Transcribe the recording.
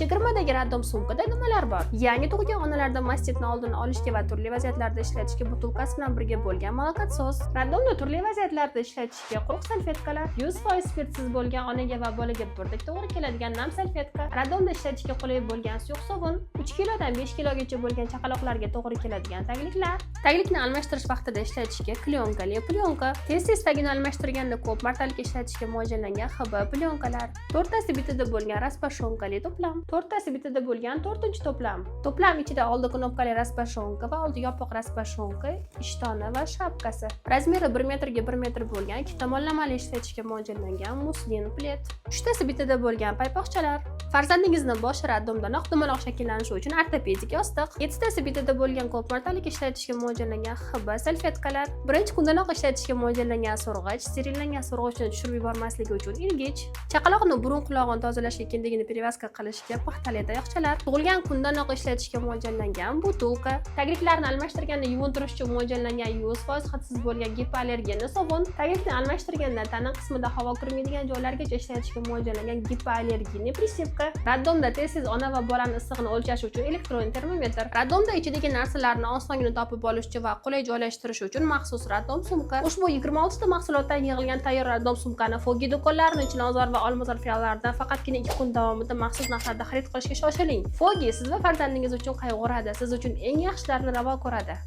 Chegirmadagi radom sumkada nimalar bor? Yangi tug'ilgan onalarda mastitni oldini olishga va turli vaziyatlarda ishlatishga butulkasi bilan birga bo'lgan malokat so'z. Radomda turli vaziyatlarda ishlatishga quruq salfetkalar, 100% spirtsiz bo'lgan onaga va bolaga birdek to'g'ri keladigan nam salfetka, radomda ishlatishga qulay bo'lgan suyuq sovun, 3 kilodan 5 kilogacha bo'lgan chaqaloqlarga to'g'ri keladigan tagliklar, taglikni almashtirish vaqtida ishlatishga klyonkali plyonka, tez tagini almashtirganda ko'p martalik ishlatishga mo'ljallangan HB plyonkalar, to'rttasi bitada bo'lgan raspashyonkali to'plam, to'rttasi bitada bo'lgan 4-to'plam. To'plam ichida oldi knopkali raspashonka va oldi yopiq raspashonka, ishtoni va shapkasi. Razmeri 1 metrga 1 metr bo'lgan ikki tomonlamali ishlatishga mo'ljallangan muslin plet. 3tasi bitada bo'lgan paypoqchalar. Farzandingizni boshi radomdanoq dumaloq shakllanishi uchun ortopedik yostiq. 7tasi bitada bo'lgan ko'p martalik ishlatishga mo'ljallangan HB salfetkalar. Birinchi kundanoq ishlatishga mo'ljallangan so'rg'ich, sterillangan so'rg'ichni tushirib yubormasligi uchun ilgich. Chaqaloqni burun qulog'ini tozalashga, kindigini perevazka qilishga paxtali tayoqchalar. Tug'ilgan kundanoq ishlatishga mo'ljallangan butulka. Tagliklarni almashtirganda yuvuntirish uchun mo'ljallangan 100% hidsiz bo'lgan gipoallergenli sovun. Taglikni almashtirganda tana qismida havo kirmaydigan joylargacha ishlatishga mo'ljallangan gipoallergenli prisipka. Radomda tez ona va bolani issig'ini o'lchash uchun elektron termometr. Radomda ichidagi narsalarni osongina topib olishchi va qulay joylashtirish uchun maxsus radom sumka. Ushbu 26 ta mahsulotdan yig'ilgan tayyor radom sumkani Fogi do'konlarining Chilonzor va Olmazor filiallaridan faqatgina 2 kun davomida maxsus narxlarda xarid qilishga shoshiling. Fogi siz va farzandingiz uchun qayg'uradi, siz uchun eng yaxshilarini ravo ko'radi.